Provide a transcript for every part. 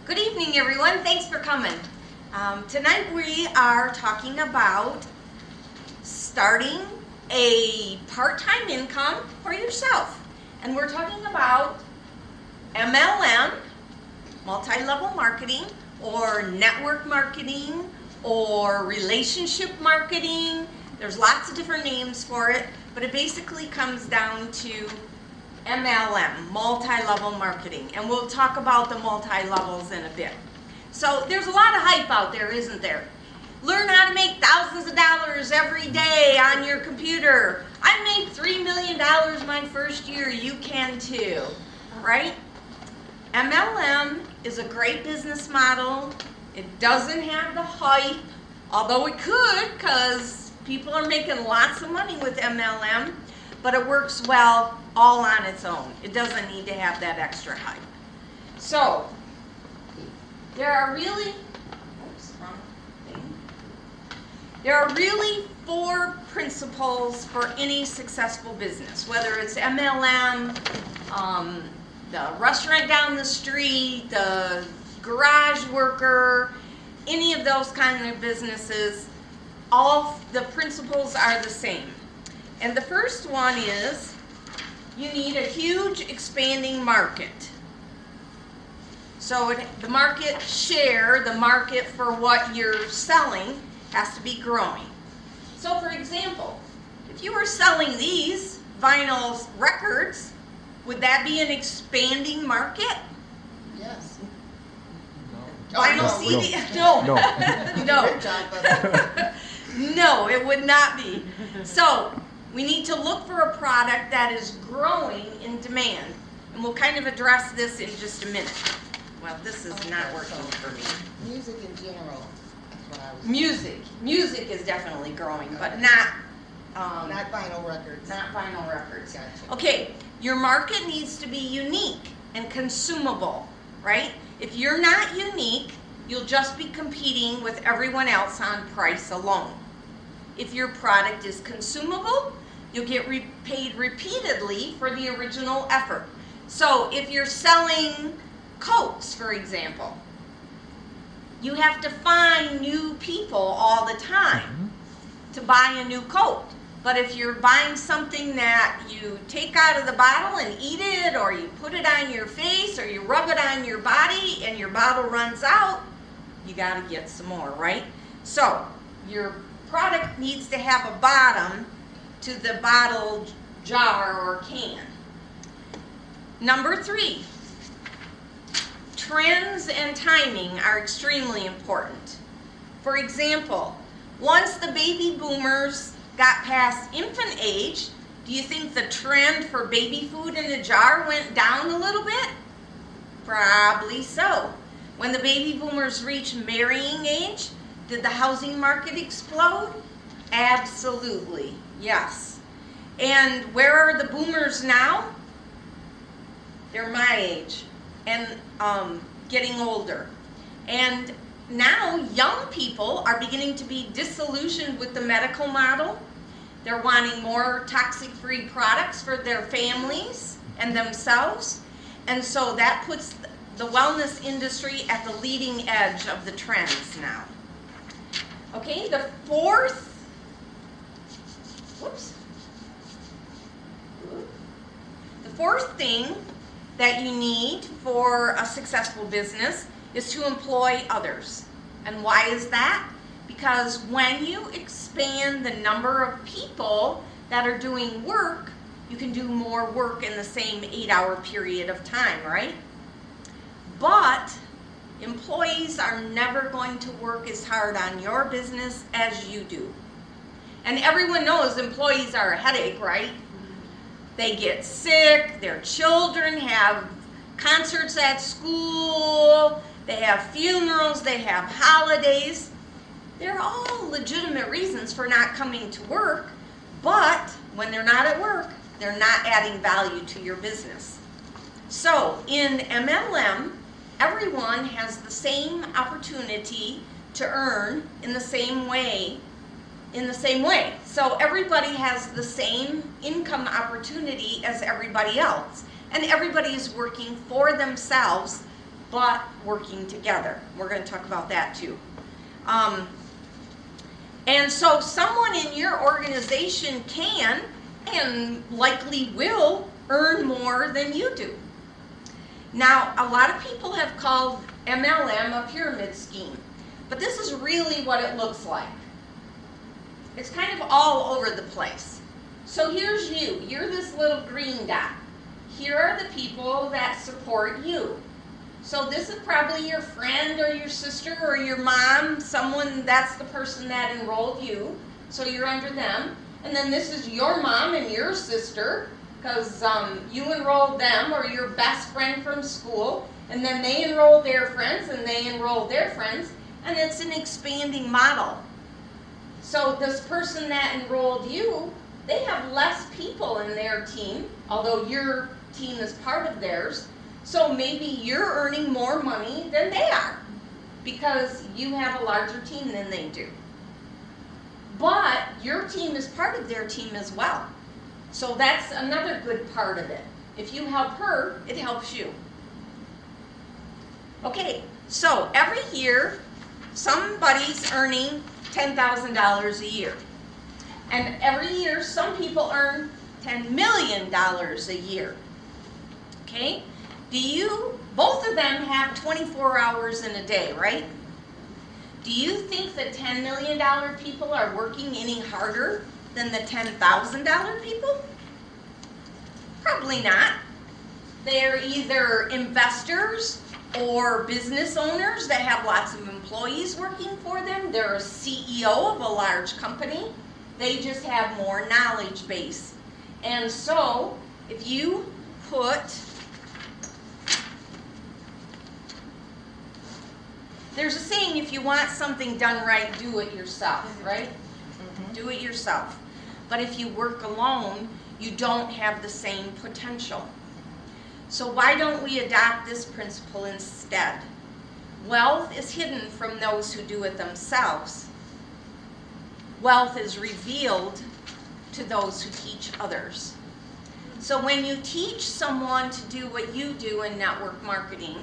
Good evening, everyone. Thanks for coming. Tonight we are talking about starting a part-time income for yourself. And we're talking about MLM, multi-level marketing, or network marketing, or relationship marketing. There's lots of different names for it, but it basically comes down to MLM, multi-level marketing, and we'll talk about the multi-levels in a bit. So there's a lot of hype out there, isn't there? Learn how to make thousands of dollars every day on your computer. I made $3 million my first year, you can too, right? MLM is a great business model. It doesn't have the hype, although it could, because people are making lots of money with MLM, but it works well all on its own. It doesn't need to have that extra hype. So, there are really, four principles for any successful business, whether it's MLM, the restaurant down the street, the garage worker, any of those kind of businesses. All the principles are the same. And the first one is you need a huge expanding market. So the market share, the market for what you're selling, has to be growing. So for example, if you were selling these vinyl records, would that be an expanding market? Yes. No. Vinyl CD? No. No, it would not be. So we need to look for a product that is growing in demand. And we'll kind of address this in just a minute. Well, this is not working for me. Music in general. That's what I was. Music is definitely growing, but not Not vinyl records. not vinyl records. Gotcha. Okay, your market needs to be unique and consumable, right? If you're not unique, you'll just be competing with everyone else on price alone. If your product is consumable, you'll get paid repeatedly for the original effort. So if you're selling coats, for example, you have to find new people all the time to buy a new coat. But if you're buying something that you take out of the bottle and eat it, or you put it on your face, or you rub it on your body and your bottle runs out, you got to get some more, right? So your product needs to have a bottom to the bottle, jar, or can. Number 3, trends and timing are extremely important. For example, once the baby boomers got past infant age, do you think the trend for baby food in a jar went down a little bit? Probably so. When the baby boomers reached marrying age, did the housing market explode? Absolutely, yes. And where are the boomers now? They're my age and getting older. And now young people are beginning to be disillusioned with the medical model. They're wanting more toxic-free products for their families and themselves. And so that puts the wellness industry at the leading edge of the trends now. Okay, the fourth thing that you need for a successful business is to employ others. And why is that? Because when you expand the number of people that are doing work, you can do more work in the same 8-hour period of time, right? But employees are never going to work as hard on your business as you do. And everyone knows employees are a headache, right? They get sick, their children have concerts at school, they have funerals, they have holidays. They're all legitimate reasons for not coming to work, but when they're not at work, they're not adding value to your business. So in MLM, everyone has the same opportunity to earn in the same way. So everybody has the same income opportunity as everybody else. And everybody is working for themselves but working together. We're going to talk about that too. And so someone in your organization can and likely will earn more than you do. Now, a lot of people have called MLM a pyramid scheme, but this is really what it looks like. It's kind of all over the place. So here's you. You're this little green dot. Here are the people that support you. So this is probably your friend or your sister or your mom, someone that's the person that enrolled you. So you're under them. And then this is your mom and your sister, because you enrolled them, or your best friend from school. And then they enrolled their friends and they enrolled their friends. And it's an expanding model. So this person that enrolled you, they have less people in their team, although your team is part of theirs. So maybe you're earning more money than they are because you have a larger team than they do. But your team is part of their team as well. So that's another good part of it. If you help her, it helps you. Okay, so every year, somebody's earning $10,000 a year. And every year, some people earn $10 million a year. Okay? Both of them have 24 hours in a day, right? Do you think the $10 million people are working any harder than the $10,000 people? Probably not. They're either investors or business owners that have lots of employees working for them. They're a CEO of a large company. They just have more knowledge base. And so, if you put, there's a saying, if you want something done right, do it yourself, right? Mm-hmm. Do it yourself. But if you work alone, you don't have the same potential. So why don't we adopt this principle instead? Wealth is hidden from those who do it themselves. Wealth is revealed to those who teach others. So when you teach someone to do what you do in network marketing,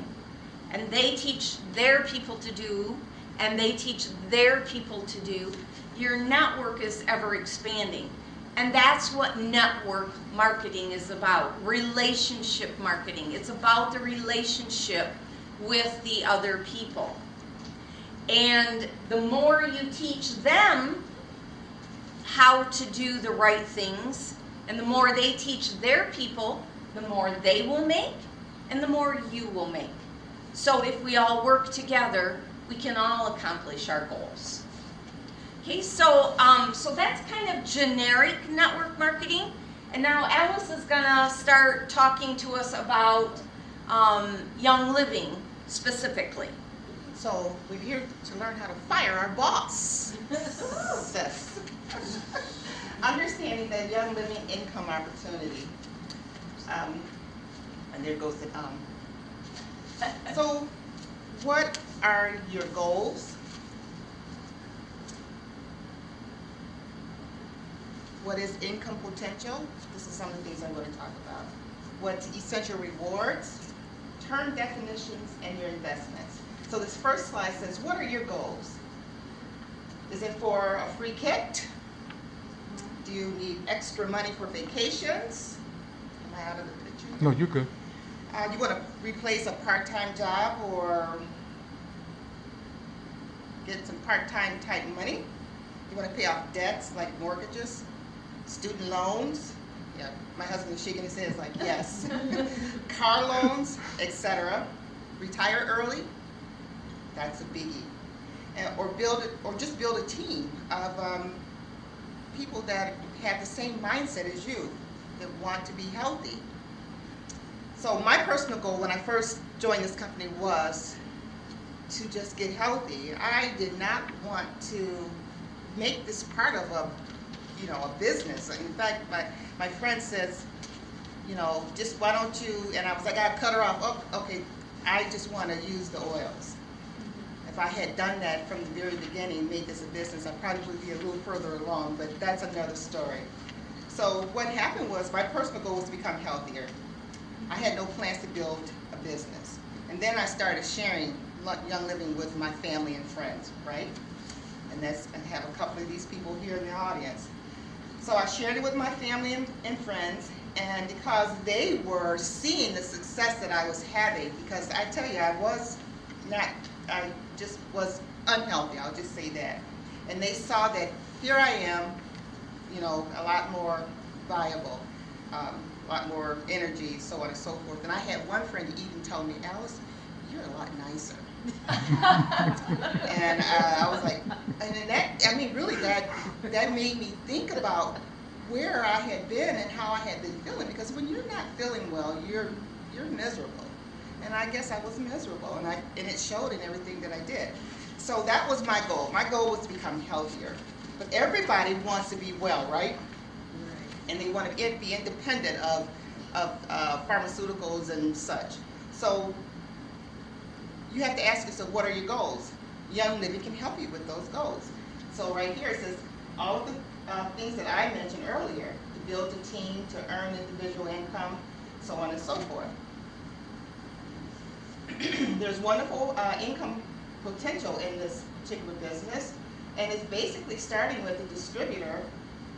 and they teach their people to do, and they teach their people to do, your network is ever expanding. And that's what network marketing is about, relationship marketing. It's about the relationship with the other people. And the more you teach them how to do the right things, and the more they teach their people, the more they will make, and the more you will make. So if we all work together, we can all accomplish our goals. Okay, so that's kind of generic network marketing. And now Alice is gonna start talking to us about Young Living specifically. So we're here to learn how to fire our boss. Yes. Understanding that Young Living income opportunity. And there goes the So what are your goals? What is income potential? This is some of the things I'm going to talk about. What's essential rewards, term definitions, and your investments. So this first slide says, what are your goals? Is it for a free kit? Do you need extra money for vacations? Am I out of the picture? No, you're good. You want to replace a part-time job or get some part-time type money? You want to pay off debts like mortgages, student loans? Yeah, my husband is shaking his head like yes. Car loans, etc. Retire early? That's a biggie. Or just build a team of people that have the same mindset as you, that want to be healthy. So my personal goal when I first joined this company was to just get healthy. I did not want to make this part of a business. In fact, my friend says, just why don't you, and I was like, I cut her off. Oh, okay, I just want to use the oils. If I had done that from the very beginning, made this a business, I probably would be a little further along, but that's another story. So what happened was my personal goal was to become healthier. I had no plans to build a business. And then I started sharing Young Living with my family and friends, right? And I have a couple of these people here in the audience. So I shared it with my family and friends, and because they were seeing the success that I was having, because I tell you, I just was unhealthy, I'll just say that. And they saw that here I am, you know, a lot more viable, a lot more energy, so on and so forth. And I had one friend who even told me, Alice, you're a lot nicer. And I was like, and then that, I mean, really that made me think about where I had been and how I had been feeling, because when you're not feeling well, you're miserable. And I guess I was miserable, and it showed in everything that I did. So that was my goal. My goal was to become healthier. But everybody wants to be well, right? And they want to be independent of pharmaceuticals and such. So you have to ask yourself, what are your goals? Young Living can help you with those goals. So right here it says all of the things that I mentioned earlier, to build a team, to earn individual income, so on and so forth. There's wonderful income potential in this particular business, and it's basically starting with a distributor,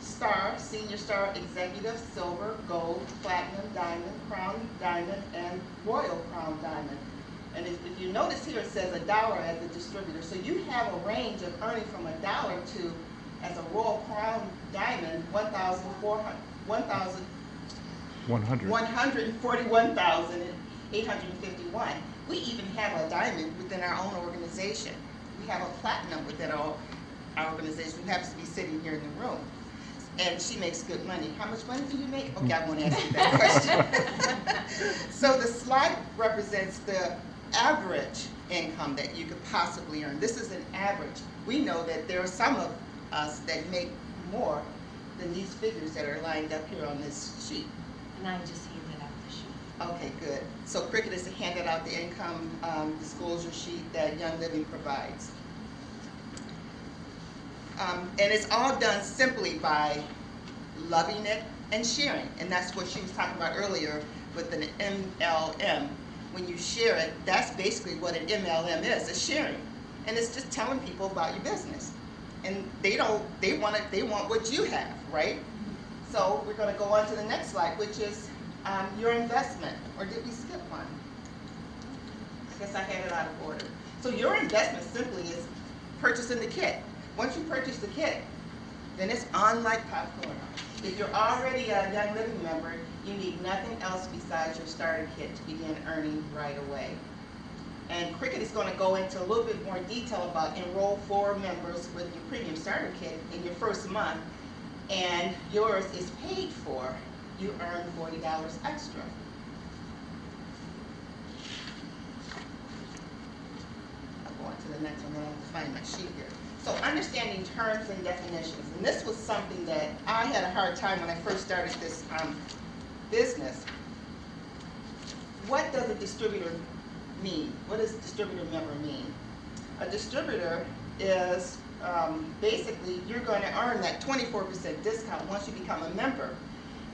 Star, Senior Star, Executive, Silver, Gold, Platinum, Diamond, Crown Diamond, and Royal Crown Diamond. And if you notice here, it says $1 as a distributor. So you have a range of earning from $1 to, as a Royal Crown Diamond, 141,851. We even have a diamond within our own organization. We have a platinum within our organization, who happens to be sitting here in the room. And she makes good money. How much money do you make? Okay, I won't ask you that question. So the slide represents the average income that you could possibly earn. This is an average. We know that there are some of us that make more than these figures that are lined up here on this sheet. And I just handed out the sheet. Okay, good. So Cricket is handed out the income disclosure sheet that Young Living provides. And it's all done simply by loving it and sharing. And that's what she was talking about earlier with an MLM. When you share it, that's basically what an MLM is, a sharing. And it's just telling people about your business. And they want what you have, right? So we're going to go on to the next slide, which is your investment. Or did we skip one? I guess I had it out of order. So your investment simply is purchasing the kit. Once you purchase the kit, then it's on like popcorn. If you're already a Young Living member, you need nothing else besides your starter kit to begin earning right away. And Cricket is going to go into a little bit more detail about enroll 4 members with your premium starter kit in your first month, and yours is paid for. You earn $40 extra. I'll go on to the next one, then I have to find my sheet here. So understanding terms and definitions, and this was something that I had a hard time when I first started this business. What does a distributor mean? What does distributor member mean? A distributor is basically you're going to earn that 24% discount once you become a member.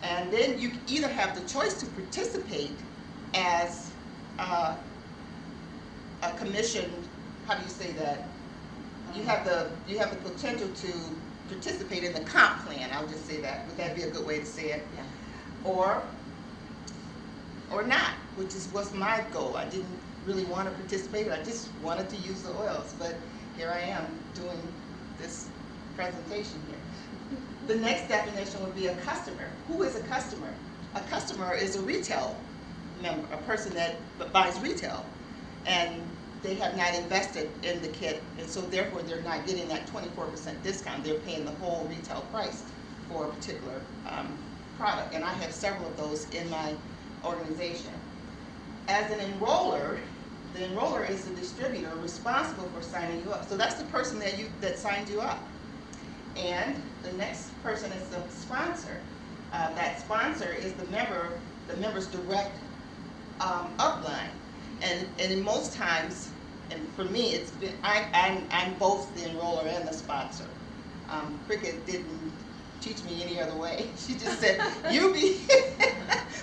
And then you either have the choice to participate as a commission, how do you say that? You have the potential to participate in the comp plan. I'll just say that. Would that be a good way to say it? Yeah. Or not, which was my goal. I didn't really want to participate. I just wanted to use the oils. But here I am doing this presentation here. The next definition would be a customer. Who is a customer? A customer is a retail member, a person that buys retail. And they have not invested in the kit, and so therefore they're not getting that 24% discount. They're paying the whole retail price for a particular product, and I have several of those in my organization. As an enroller, the enroller is the distributor responsible for signing you up. So that's the person that signed you up. And the next person is the sponsor. That sponsor is the member's direct upline. And in most times, and for me, it's been I'm both the enroller and the sponsor. Cricket didn't teach me any other way. She just said, you be,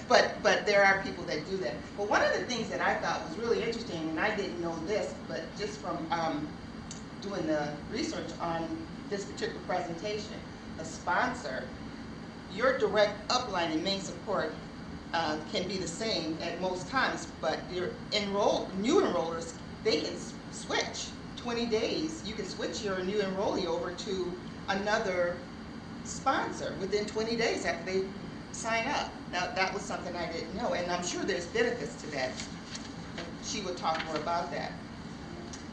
but there are people that do that. But one of the things that I thought was really interesting, and I didn't know this, but just from doing the research on this particular presentation, a sponsor, your direct upline and main support can be the same at most times, but your new enrollers, they can switch 20 days. You can switch your new enrollee over to another sponsor within 20 days after they sign up. Now, that was something I didn't know, and I'm sure there's benefits to that. She would talk more about that.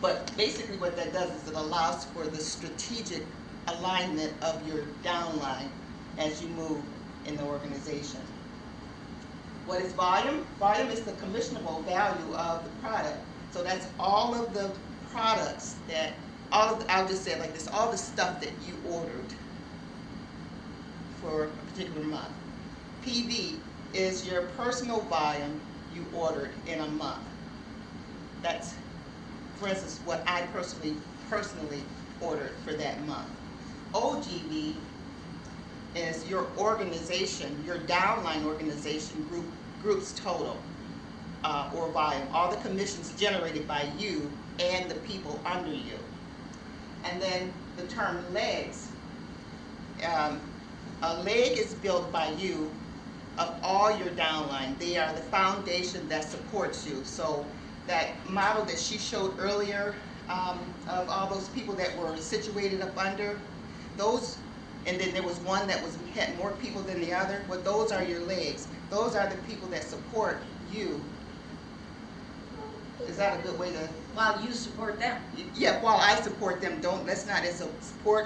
But basically what that does is it allows for the strategic alignment of your downline as you move in the organization. What is volume? Volume is the commissionable value of the product. So that's all of the products that, I'll just say it like this, all the stuff that you ordered for a particular month. PV is your personal volume you ordered in a month. That's, for instance, what I personally ordered for that month. OGV is your organization, your downline organization group's total or volume, all the commissions generated by you and the people under you. And then the term legs. A leg is built by you of all your downline. They are the foundation that supports you. So that model that she showed earlier of all those people that were situated up under, those, and then there was one that had more people than the other, well, those are your legs. Those are the people that support you. Is that a good way to? While you support them. Yeah, while I support them, let's not, it's a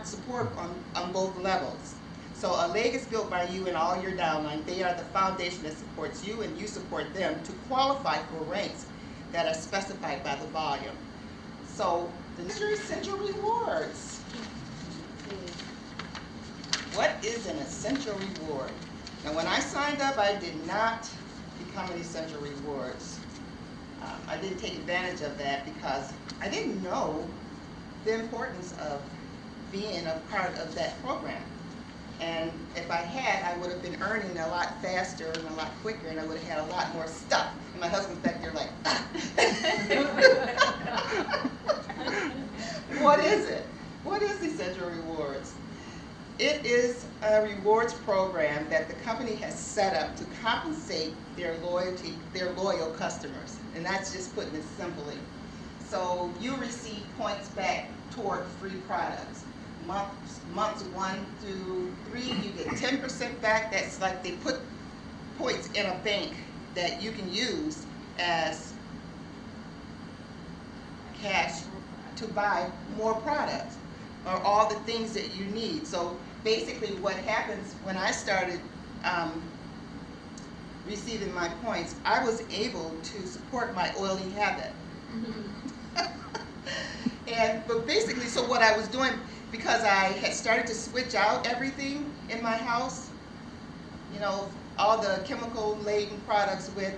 support on both levels. So a leg is built by you and all your downline. They are the foundation that supports you, and you support them to qualify for ranks that are specified by the volume. So the essential rewards. What is an essential reward? Now when I signed up, I did not become an essential rewards. I didn't take advantage of that because I didn't know the importance of being a part of that program. And if I had, I would have been earning a lot faster and a lot quicker, and I would have had a lot more stuff. And my husband's back there like, ah. What is it? What is Essential Rewards? It is a rewards program that the company has set up to compensate their loyal customers. And that's just putting it simply. So you receive points back toward free products. Months 1 through 3, you get 10% back. That's like they put points in a bank that you can use as cash to buy more products or all the things that you need. So basically what happens when I started receiving my points, I was able to support my oily habit. But basically, so what I was doing, because I had started to switch out everything in my house, you know, all the chemical-laden products with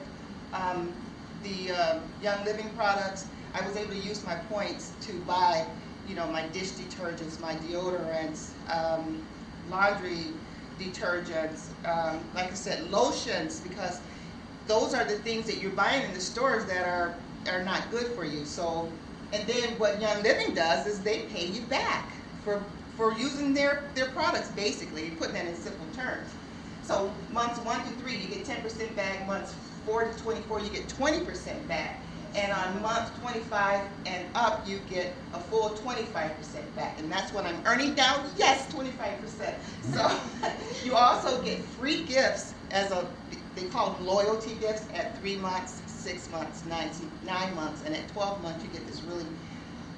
the Young Living products, I was able to use my points to buy, you know, my dish detergents, my deodorants, laundry detergents, like I said, lotions, because those are the things that you're buying in the stores that are not good for you. So, and then what Young Living does is they pay you back for using their products, basically, putting that in simple terms. So months 1 to 3, you get 10% back. Months 4 to 24, you get 20% back. And on month 25 and up, you get a full 25% back. And that's what I'm earning down. Yes, 25%. So you also get free gifts they call them loyalty gifts at 3 months, 6 months, 9 months, and at 12 months, you get this really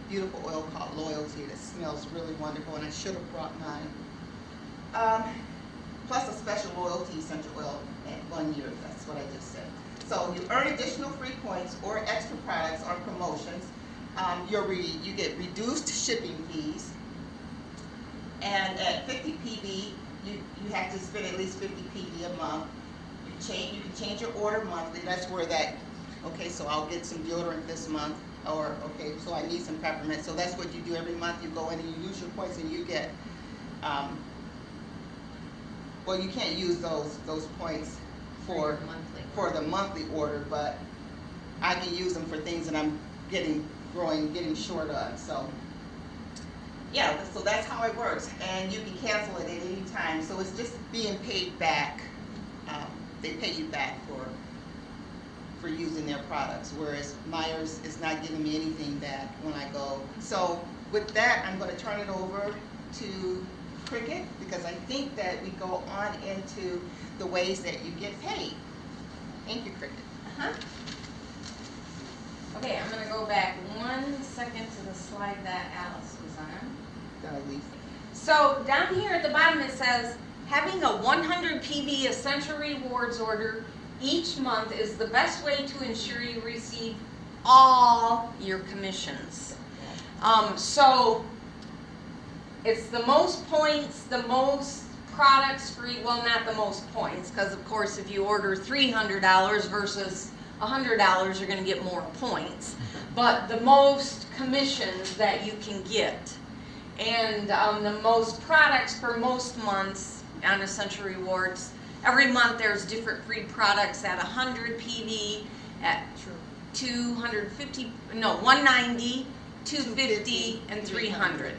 beautiful oil called Loyalty that smells really wonderful, and I should have brought mine. Plus a special loyalty essential oil at 1 year. That's what I just said. So you earn additional free points or extra products on promotions. You get reduced shipping fees. And at 50 PV, you have to spend at least 50 PV a month. You can change your order monthly. That's where that, okay, so I'll get some deodorant this month, or okay, so I need some peppermint. So that's what you do every month. You go in and you use your points and you get well, you can't use those points for Monthly. the monthly order, but I can use them for things that I'm getting short on, so. Yeah, so that's how it works, and you can cancel it at any time, so it's just being paid back. They pay you back for using their products, whereas Myers is not giving me anything back when I go. So with that, I'm going to turn it over to Cricket, because I think that we go on into the ways that you get paid. Thank you, Cricket. Okay, I'm gonna go back 1 second to the slide that Alice was on. So down here at the bottom it says, having a 100 PV Essential Rewards order each month is the best way to ensure you receive all your commissions. So it's the most points, the most products free, well, not the most points, because of course if you order $300 versus $100, you're going to get more points, but the most commissions that you can get, and the most products for most months on Essential Rewards. Every month there's different free products at 100 PV, at 250, no, 190, 250, and 300.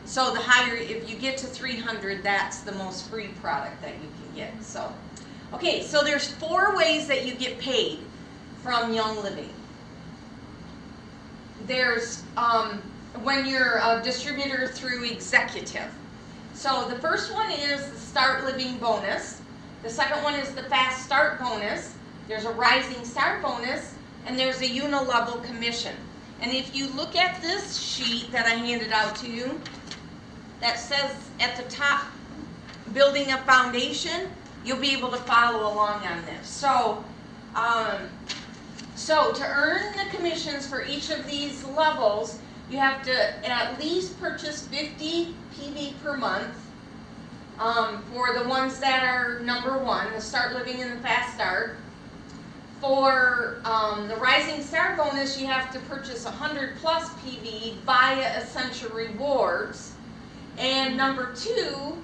So the higher, if you get to 300, that's the most free product that you can get. So, okay, so there's 4 ways that you get paid from Young Living. There's when you're a distributor through Executive. So the first one is the Start Living bonus. The second one is the Fast Start bonus. There's a Rising Start bonus, and there's a Unilevel commission. And if you look at this sheet that I handed out to you, that says at the top, building a foundation, you'll be able to follow along on this. So, so to earn the commissions for each of these levels, you have to at least purchase 50 PV per month. For the ones that are number 1, the Start Living and the Fast Start. For the Rising Start bonus, you have to purchase 100 plus PV via Essential Rewards. And number 2,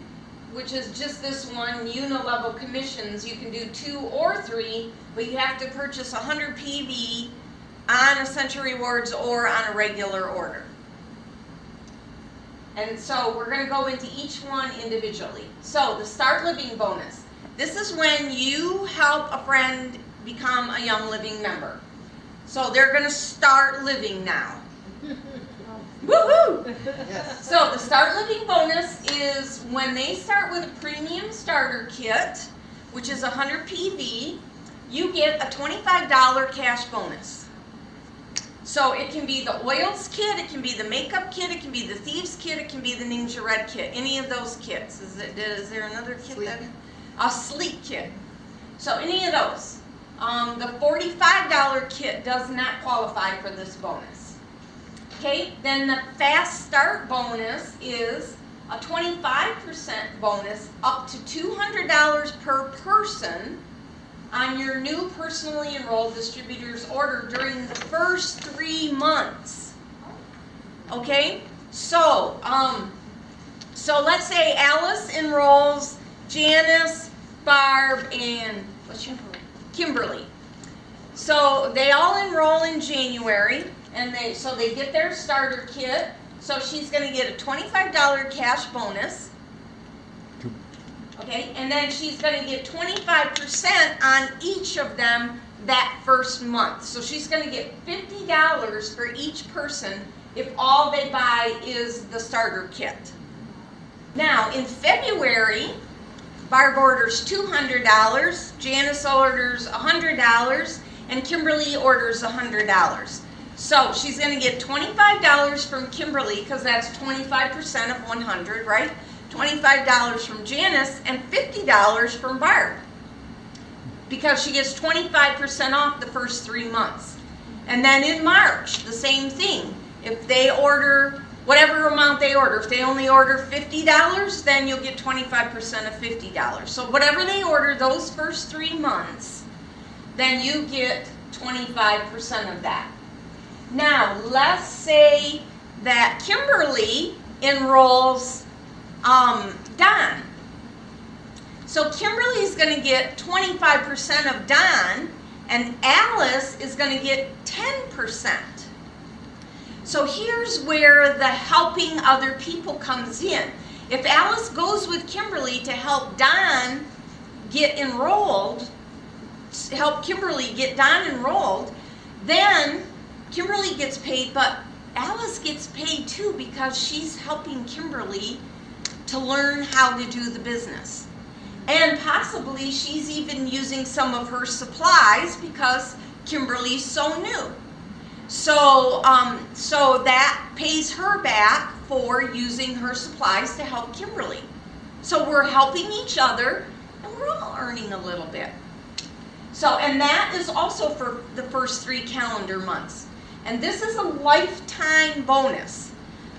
which is just this one, Unilevel commissions, you can do 2 or 3, but you have to purchase 100 PV on Essential Rewards or on a regular order. And so we're going to go into each one individually. So the Start Living bonus. This is when you help a friend become a Young Living member. So they're going to start living now. Woohoo! Yes. So the Start Living bonus is when they start with a premium starter kit, which is 100 PV, you get a $25 cash bonus. So it can be the oils kit, it can be the makeup kit, it can be the thieves kit, it can be the Ninja Red kit, any of those kits. Is there another kit? Sleek. A sleek kit. So any of those. The $45 kit does not qualify for this bonus. Okay, then the Fast Start bonus is a 25% bonus up to $200 per person on your new personally enrolled distributor's order during the first 3 months. Okay, so so let's say Alice enrolls Janice, Barb, and Kimberly. So they all enroll in January, and they get their starter kit. So she's going to get a $25 cash bonus. Okay, and then she's going to get 25% on each of them that first month. So she's going to get $50 for each person if all they buy is the starter kit. Now, in February, Barb orders $200, Janice orders $100, and Kimberly orders $100. So she's going to get $25 from Kimberly, because that's 25% of 100, right? $25 from Janice and $50 from Barb, because she gets 25% off the first 3 months. And then in March, the same thing. If they order whatever amount they order, if they only order $50, then you'll get 25% of $50. So whatever they order those first 3 months, then you get 25% of that. Now, let's say that Kimberly enrolls Don. So Kimberly is going to get 25% of Don, and Alice is going to get 10%. So here's where the helping other people comes in. If Alice goes with Kimberly to help Don get enrolled, help Kimberly get Don enrolled, then Kimberly gets paid, but Alice gets paid too because she's helping Kimberly to learn how to do the business. And possibly she's even using some of her supplies because Kimberly's so new. So that pays her back for using her supplies to help Kimberly. So we're helping each other, and we're all earning a little bit. So, and that is also for the first 3 calendar months. And this is a lifetime bonus.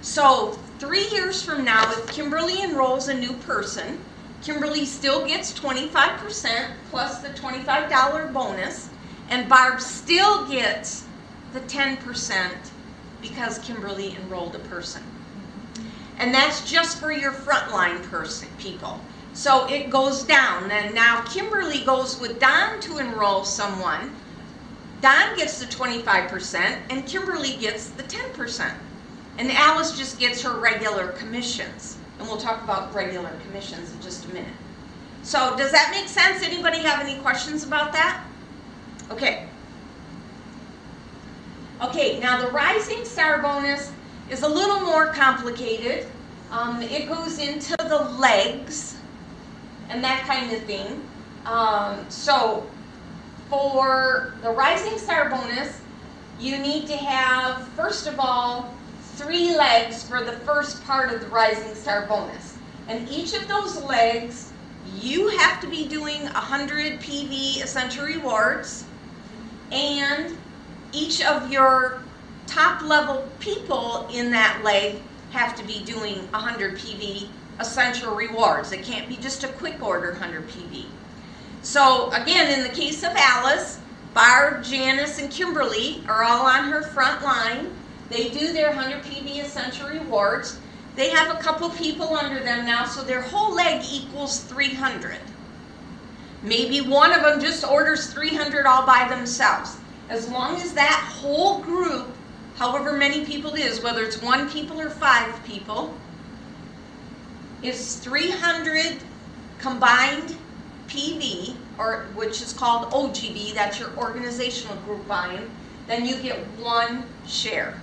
So 3 years from now, if Kimberly enrolls a new person, Kimberly still gets 25% plus the $25 bonus, and Barb still gets the 10% because Kimberly enrolled a person. And that's just for your frontline people. So it goes down, and now Kimberly goes with Don to enroll someone. Don gets the 25%, and Kimberly gets the 10%. And Alice just gets her regular commissions. And we'll talk about regular commissions in just a minute. So does that make sense? Anybody have any questions about that? Okay. Okay, now the Rising Star bonus is a little more complicated. It goes into the legs and that kind of thing. So for the Rising Star bonus, you need to have, first of all, 3 legs for the first part of the Rising Star bonus. And each of those legs, you have to be doing 100 PV Essential Rewards, and each of your top level people in that leg have to be doing 100 PV Essential Rewards. It can't be just a quick order 100 PV. So again, in the case of Alice, Barb, Janice, and Kimberly are all on her front line. They do their 100 PV Essential Rewards. They have a couple people under them now, so their whole leg equals 300. Maybe one of them just orders 300 all by themselves. As long as that whole group, however many people it is, whether it's 1 people or 5 people, is 300 combined PV, or which is called OGV, that's your organizational group volume, then you get 1 share.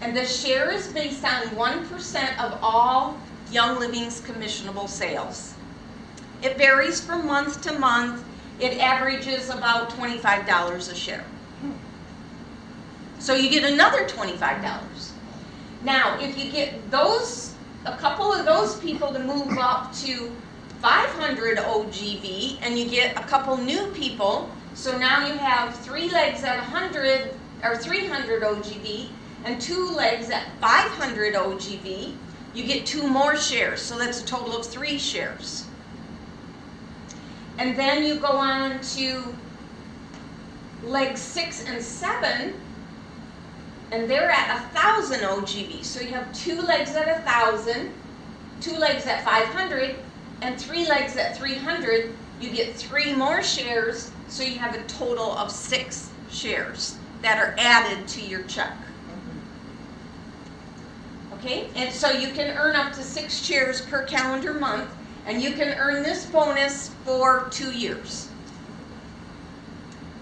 And the share is based on 1% of all Young Living's commissionable sales. It varies from month to month. It averages about $25 a share. So you get another $25. Now, if you get a couple of those people to move up to 500 OGV, and you get a couple new people, so now you have 3 legs at 100 or 300 OGV, and 2 legs at 500 OGV, you get 2 more shares. So that's a total of 3 shares. And then you go on to legs 6 and 7, and they're at 1,000 OGV. So you have 2 legs at 1,000, 2 legs at 500, and 3 legs at 300. You get 3 more shares, so you have a total of 6 shares that are added to your check. Okay, and so you can earn up to 6 shares per calendar month, and you can earn this bonus for 2 years.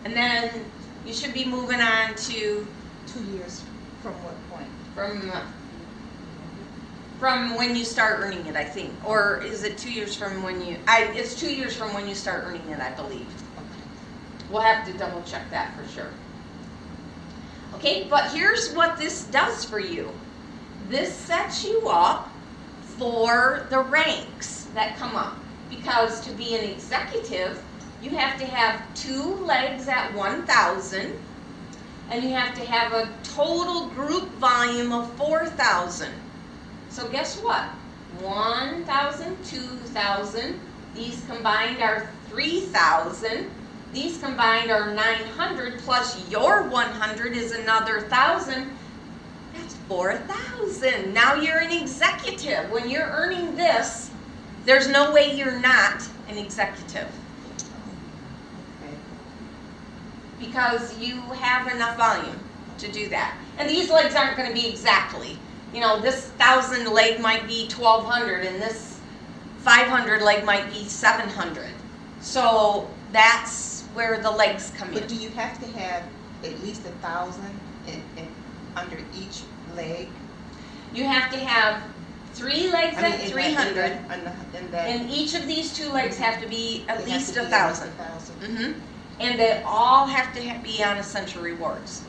And then you should be moving on to 2 years from what point? From when you start earning it, I think. Or is it 2 years from when you, it's 2 years from when you start earning it, I believe. We'll have to double check that for sure. Okay, but here's what this does for you. This sets you up for the ranks that come up. Because to be an executive, you have to have 2 legs at 1,000, and you have to have a total group volume of 4,000. So guess what? 1,000, 2,000, these combined are 3,000, these combined are 900, plus your 100 is another 1,000. That's 4,000. Now you're an executive. When you're earning this, There's no way you're not an executive Okay. because you have enough volume to do that. And these legs aren't going to be exactly. This 1,000 leg might be 1,200 and this 500 leg might be 700. So that's where the legs come But in. do you have to have at least 1,000 under each leg? You have to have 3 legs I mean, at in 300, that, and each of these 2 legs have to be at it has least to be 1,000. 1,000. And they all have to be on Essential Rewards.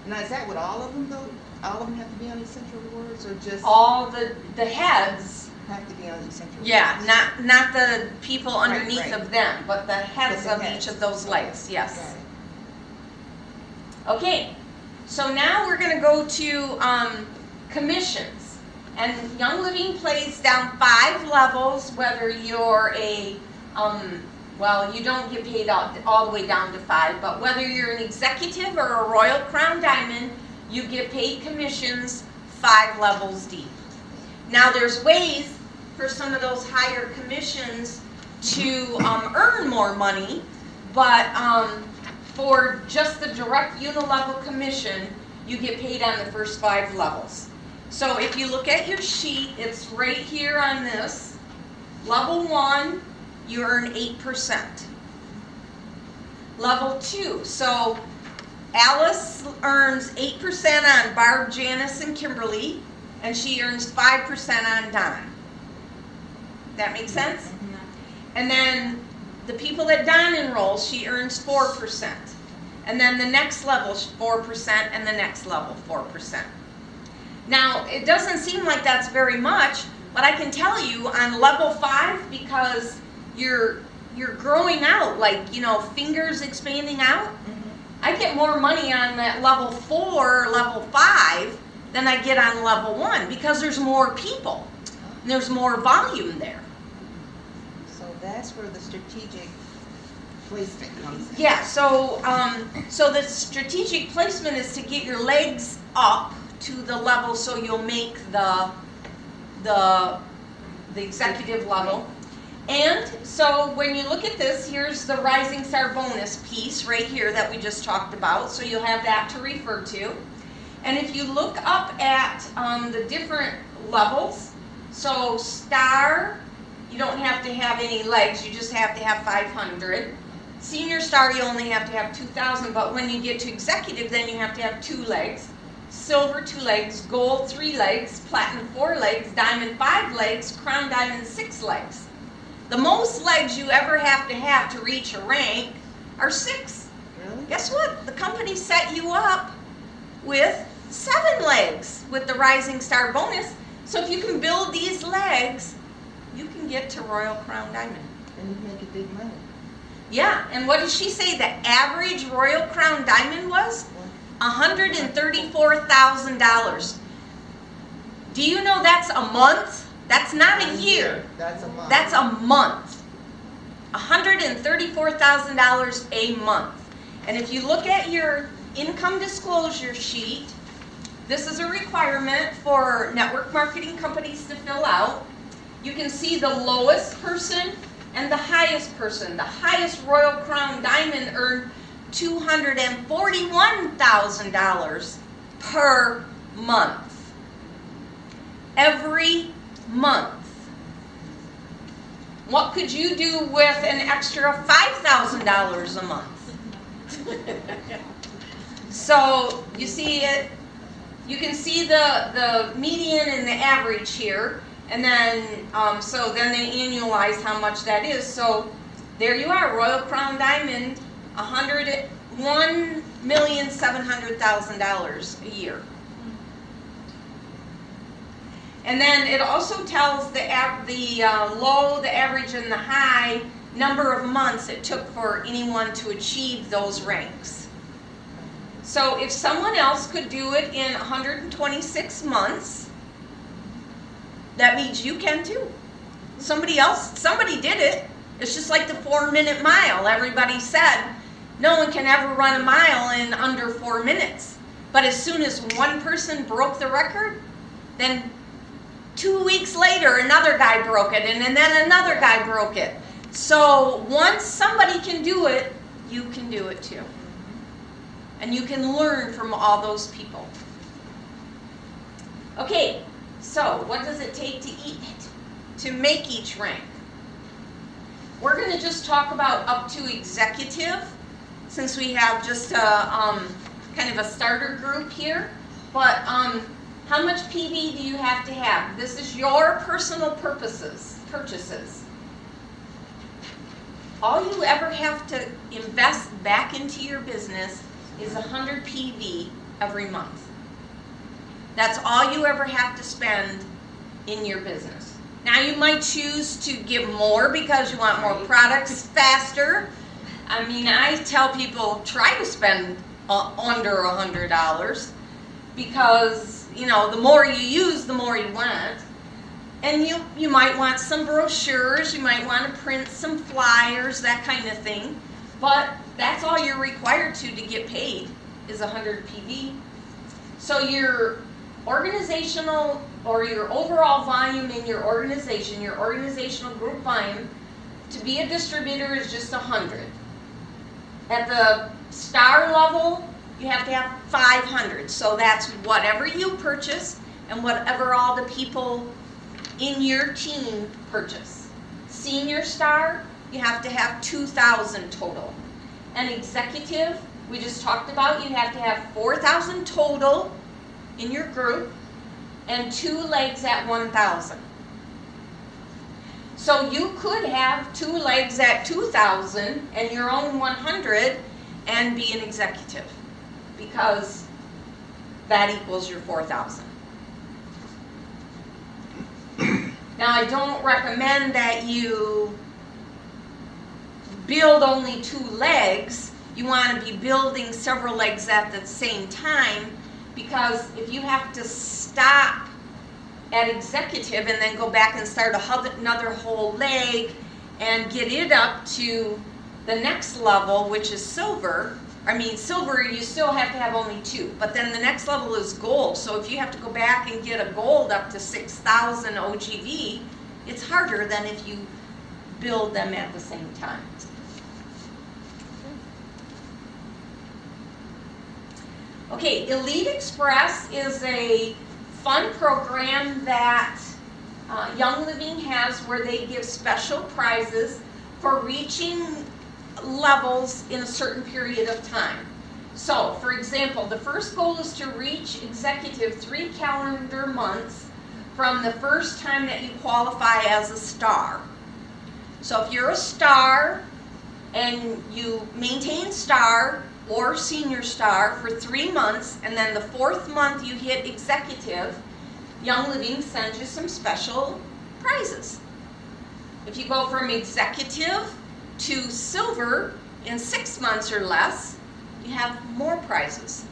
Now, is that with all of them though? All of them have to be on Essential Rewards, or just All the heads, have to be on Essential Rewards? yeah, not the people underneath right. of them, but the heads But the of heads. each of those legs, Got yes. it. Okay, so now we're gonna go to commissions. And Young Living plays down 5 levels, whether you're a, well, you don't get paid all the way down to 5, but whether you're an executive or a Royal Crown Diamond, you get paid commissions 5 levels deep. Now there's ways for some of those higher commissions to earn more money, but for just the direct unilevel commission, you get paid on the first 5 levels. So if you look at your sheet, it's right here on this. Level 1, you earn 8%. Level 2, so Alice earns 8% on Barb, Janice, and Kimberly, and she earns 5% on Don. That makes sense? And then the people that Don enrolls, she earns 4%. And then the next level, 4%, and the next level, 4%. Now, it doesn't seem like that's very much, but I can tell you on level 5, because you're growing out, like, fingers expanding out, I get more money on that level 4, level 5, than I get on level 1, because there's more people, and there's more volume there. So that's where the strategic placement comes in. Yeah, so the strategic placement is to get your legs up to the level so you'll make the executive level. And so when you look at this, here's the Rising Star bonus piece right here that we just talked about, so you'll have that to refer to. And if you look up at the different levels, so Star, you don't have to have any legs, you just have to have 500. Senior Star, you only have to have 2,000, but when you get to Executive, then you have to have 2 legs. Silver 2 legs, Gold 3 legs, Platinum 4 legs, Diamond 5 legs, Crown Diamond 6 legs. The most legs you ever have to reach a rank are 6. Really? Guess what? The company set you up with 7 legs with the Rising Star bonus. So if you can build these legs, you can get to Royal Crown Diamond. And you make a big money. Yeah, and what did she say the average Royal Crown Diamond was? $134,000. Do you know that's a month? That's not a year. That's a month. That's a month. $134,000 a month. And if you look at your income disclosure sheet, this is a requirement for network marketing companies to fill out. You can see the lowest person and the highest person. The highest Royal Crown Diamond earned $241,000 per month. Every month. What could you do with an extra $5,000 a month? So you see it, you can see the median and the average here, and then so then they annualize how much that is. So there you are, Royal Crown Diamond, $1,700,000 a year. And then it also tells the low, the average, and the high number of months it took for anyone to achieve those ranks. So if someone else could do it in 126 months, that means you can too. Somebody did it. It's just like the 4-minute mile. Everybody said no one can ever run a mile in under 4 minutes. But as soon as one person broke the record, then 2 weeks later, another guy broke it, and then another guy broke it. So once somebody can do it, you can do it too. And you can learn from all those people. Okay, so what does it take to make each rank? We're going to just talk about up to executive, since we have just a kind of a starter group here. But how much PV do you have to have? This is your personal purchases. All you ever have to invest back into your business is 100 PV every month. That's all you ever have to spend in your business. Now you might choose to give more because you want more products faster. I mean, I tell people try to spend under $100 because, you know, the more you use, the more you want. And you might want some brochures, you might want to print some flyers, that kind of thing. But that's all you're required to get paid is 100 PV. So your organizational or your overall volume in your organization, your organizational group volume, to be a distributor is just 100. At the star level, you have to have 500. So that's whatever you purchase and whatever all the people in your team purchase. Senior star, you have to have 2,000 total. And executive, we just talked about, you have to have 4,000 total in your group and 2 legs at 1,000. So you could have 2 legs at 2,000 and your own 100 and be an executive because that equals your 4,000. Now I don't recommend that you build only 2 legs. You want to be building several legs at the same time, because if you have to stop at executive and then go back and start another whole leg and get it up to the next level, which is silver. I mean, silver, you still have to have only 2, but then the next level is gold. So if you have to go back and get a gold up to 6,000 OGV, it's harder than if you build them at the same time. Okay, Elite Express is a fun program that Young Living has where they give special prizes for reaching levels in a certain period of time. So, for example, the first goal is to reach executive 3 calendar months from the first time that you qualify as a star. So if you're a star and you maintain star or senior star for 3 months, and then the 4th month you hit executive, Young Living sends you some special prizes. If you go from executive to silver in 6 months or less, you have more prizes.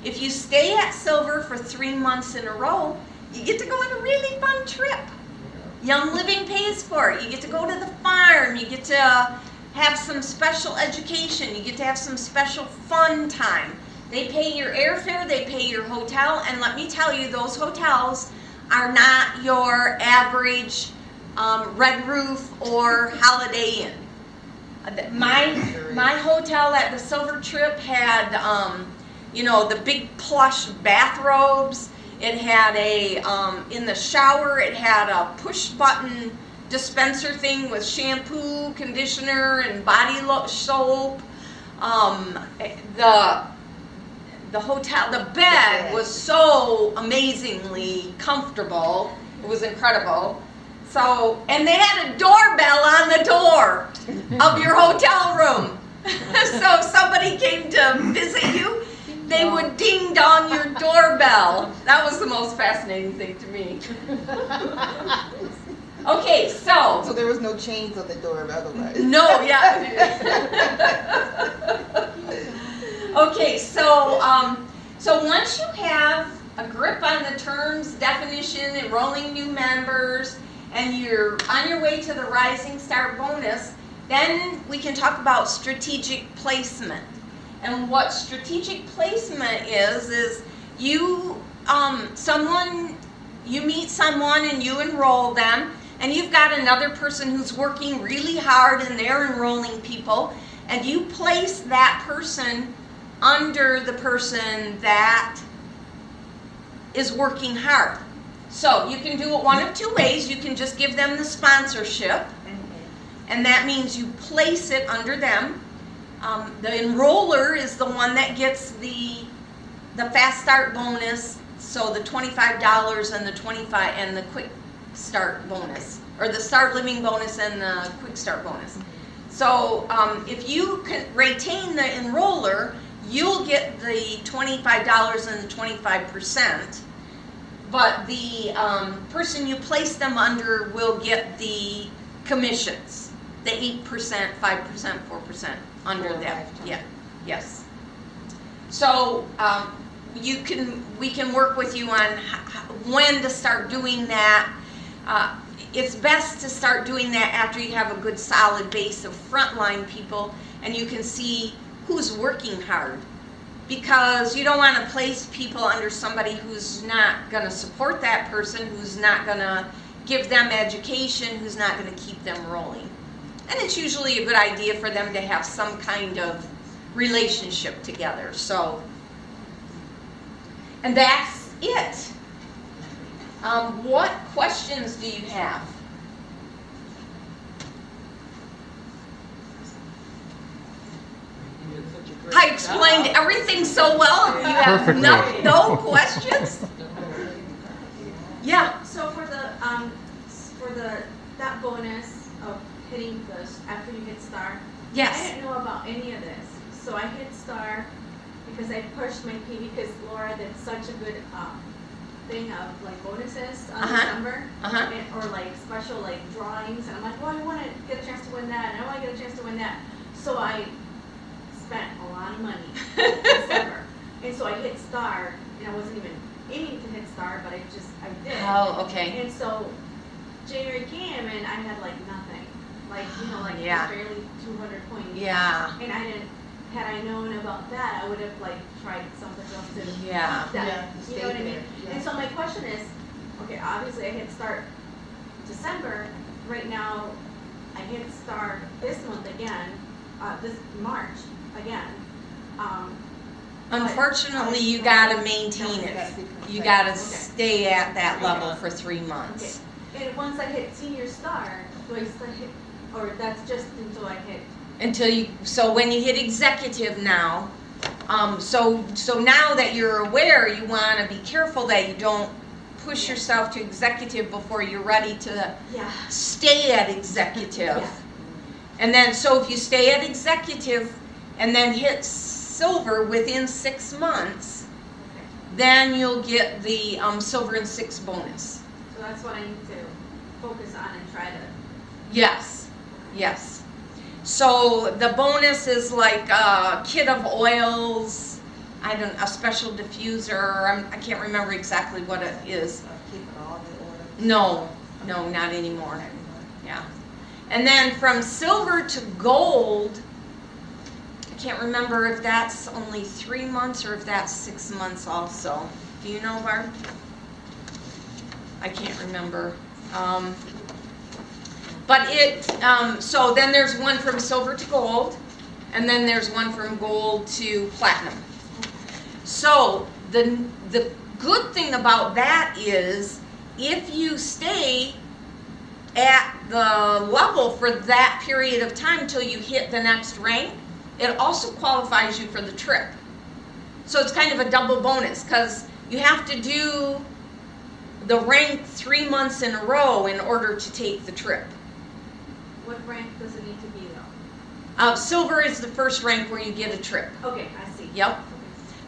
If you stay at silver for 3 months in a row, you get to go on a really fun trip. Young Living pays for it. You get to go to the farm, you get to have some special education, you get to have some special fun time. They pay your airfare, they pay your hotel, and let me tell you, those hotels are not your average Red Roof or Holiday Inn. My hotel at the Silver Trip had, you know, the big plush bathrobes. It had a, in the shower, it had a push button dispenser thing with shampoo, conditioner, and body soap. The hotel, the bed was so amazingly comfortable. It was incredible. So, and they had a doorbell on the door of your hotel room. So if somebody came to visit you, they would ding dong your doorbell. That was the most fascinating thing to me. Okay, so there was no chains on the door otherwise. No, yeah. Okay, so once you have a grip on the terms, definition, enrolling new members, and you're on your way to the Rising Star bonus, then we can talk about strategic placement. And what strategic placement is you, someone you meet someone and you enroll them, and you've got another person who's working really hard and they're enrolling people, and you place that person under the person that is working hard. So you can do it one of two ways. You can just give them the sponsorship, and that means you place it under them. The enroller is the one that gets the fast start bonus, so the $25 and the the quick start bonus, or the start living bonus and the quick start bonus. So if you can retain the enroller, you'll get the $25 and the 25%, but the person you place them under will get the commissions, the 8%, 5%, 4% under them. Yeah, yes. So we can work with you on when to start doing that. It's best to start doing that after you have a good solid base of frontline people and you can see who's working hard, because you don't want to place people under somebody who's not going to support that person, who's not going to give them education, who's not going to keep them rolling. And it's usually a good idea for them to have some kind of relationship together. So, and that's it. What questions do you have? I explained everything so well. You have Perfectly. no questions? Yeah. So for the that bonus of hitting after you hit star, I Yes. didn't know about any of this. So I hit star because I pushed my P because Laura did such a good thing of like bonuses on December or like special like drawings, and I'm like, well, I want to get a chance to win that, and I want to get a chance to win that. So I spent a lot of money in December, and so I hit star, and I wasn't even aiming to hit star, but I did. Oh, okay. And so January came, and I had like nothing, like Yeah. just barely 200 points. Yeah. And I didn't. Had I known about that, I would have like tried something else to. Yeah. That, to you know what I stay mean? there, yeah. And so my question is, okay, obviously I hit start December. Right now, I hit start this month again, this March again. Unfortunately, you gotta maintain it. You gotta stay at that level for 3 Okay. months. And once I hit senior star, do I still hit, or that's just until I hit? So when you hit executive now, so now that you're aware, you wanna be careful that you don't push yourself to executive before you're ready to Yeah. stay at executive. Yeah. And then, so if you stay at executive and then hit silver within 6 months, Okay. then you'll get the silver and 6 bonus. So that's what I need to focus on and try to. Yes, yes. So the bonus is like a kit of oils, a special diffuser. I can't remember exactly what it is. Keeping all the order. No, not anymore. Yeah. And then from silver to gold, I can't remember if that's only 3 months or if that's 6 months also. Do you know, Barb? I can't remember. But so then there's one from silver to gold, and then there's one from gold to platinum. So the good thing about that is if you stay at the level for that period of time until you hit the next rank, it also qualifies you for the trip. So it's kind of a double bonus because you have to do the rank 3 months in a row in order to take the trip. What rank does it need to be though? Silver is the first rank where you get a trip. Okay, I see. Yep.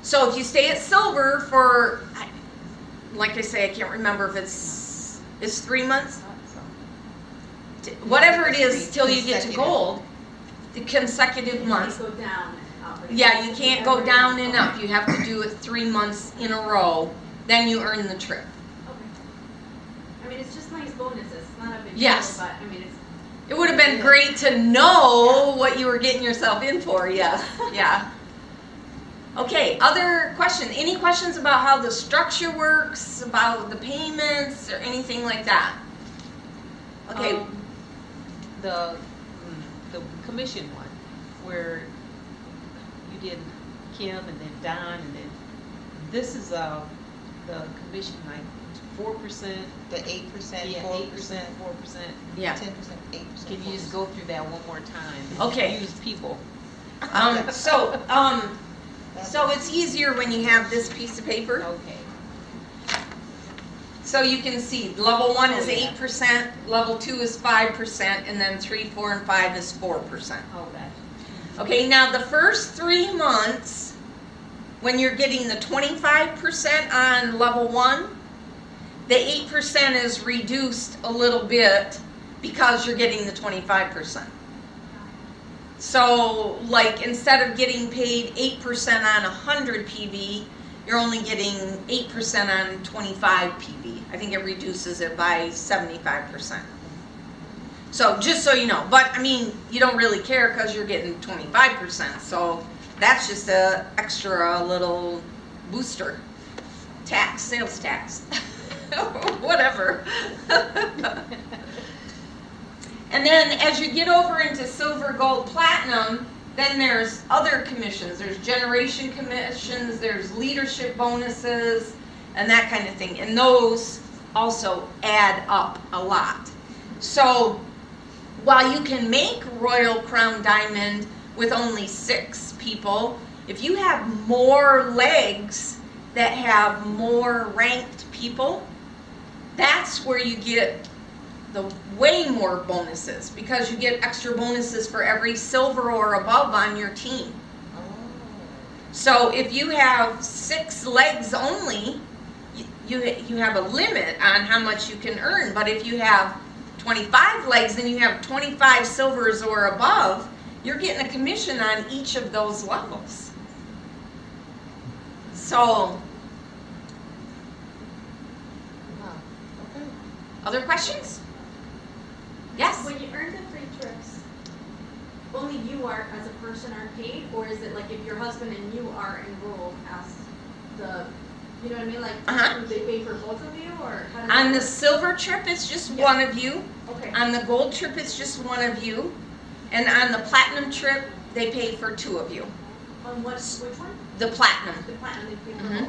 So if you stay at silver for, like I say, I can't remember if it's 3 months? Whatever it is till you get to gold, the consecutive months. You can't go down and up. Yeah, you can't go down and up. You have to do it 3 months in a row. Then you earn the trip. Okay. I mean, it's just nice bonuses. It's not a big Yes. deal, but I mean, it's. It would have been great to know what you were getting yourself in for, yes. Yeah. Okay, other questions? Any questions about how the structure works, about the payments, or anything like that? Okay, The commission one, where you did Kim and then Don and then, this is, the commission like 4%, The 8%, yeah, 4%, 8%, 4%. yeah. 10%, 8%. Can you just go through that one more time? Okay. Use people. So it's easier when you have this piece of paper. Okay. So you can see, level 1 is Oh, yeah. 8%, level 2 is 5%, and then 3, 4, and 5 is 4%. Oh, that. Okay, now the first 3 months, when you're getting the 25% on level 1, the 8% is reduced a little bit because you're getting the 25%. So, like, instead of getting paid 8% on 100 PV, you're only getting 8% on 25 PV. I think it reduces it by 75%. So, just so you know. But, I mean, you don't really care because you're getting 25%. So, that's just a extra little booster. Tax, sales tax. Whatever. And then as you get over into silver, gold, platinum, then there's other commissions. There's generation commissions, there's leadership bonuses, and that kind of thing. And those also add up a lot. So while you can make Royal Crown Diamond with only 6 people, if you have more legs that have more ranked people, that's where you get the way more bonuses, because you get extra bonuses for every silver or above on your team. Oh. So if you have 6 legs only, you have a limit on how much you can earn. But if you have 25 legs and you have 25 silvers or above, you're getting a commission on each of those levels. So, Wow. Okay. other questions? Yes? When you earn the free trips, only you are, as a person, are paid, or is it like if your husband and you are enrolled as the, you know what I mean, like, Uh-huh. do they pay for both of you, or how does On that the work? silver trip, it's just Yeah. one of you. Okay, On the gold trip, it's just one of you. And on the platinum trip, they pay for 2 of you. on which one? The platinum. The platinum, they pay for Mhm. both?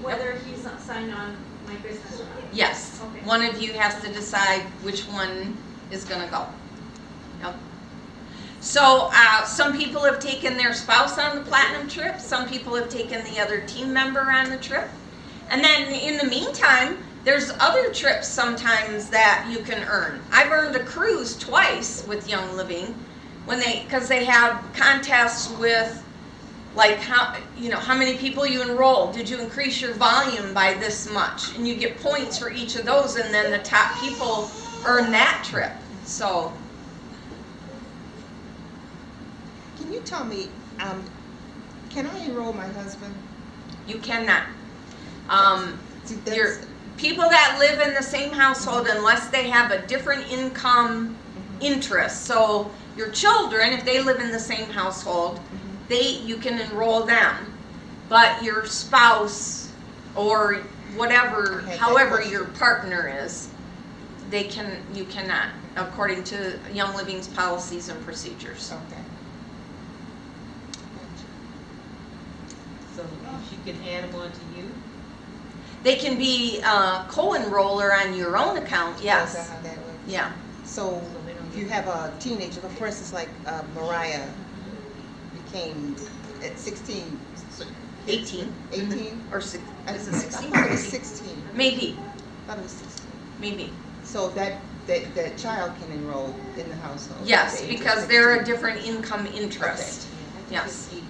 Whether he's not signed on my business or not? Yes. Okay. One of you has to decide which one is gonna go. Yep. So, some people have taken their spouse on the platinum trip, some people have taken the other team member on the trip. And then in the meantime, there's other trips sometimes that you can earn. I've earned a cruise twice with Young Living, because they have contests with, like, how many people you enrolled. Did you increase your volume by this much? And you get points for each of those, and then the top people earn that trip. So, Can you tell me, can I enroll my husband? you cannot. See, that's- Your people that live in the same household, unless they have a different income interest. So your children, if they live in the same household, you can enroll them. But your spouse or whatever, Okay, however that your partner is, you cannot, according to Young Living's policies and procedures. Okay. So if you can add them on to you? They can be co-enroller on your own account, Is yes. that how that works? Yeah. So they don't if you have a teenager, for instance, like Mariah became at 16, 18. 18? Or is it I 16? thought it was 16. Maybe, I thought it was 16. maybe. So that child can enroll in the household? at Yes, the age of because they're a 16. different income interest. Yeah, Yes. 18.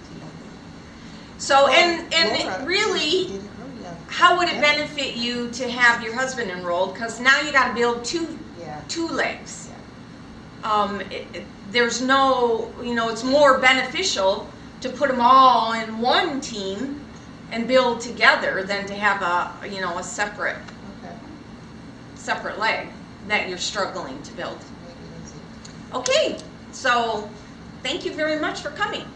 So, Well, and Laura really, did it early on. how would it benefit you to have your husband enrolled? Because now you got to build Yeah. two legs. There's no, it's more beneficial to put them all in one team and build together than to have a separate Okay. leg that you're struggling to build. Make it easy. Okay, so thank you very much for coming.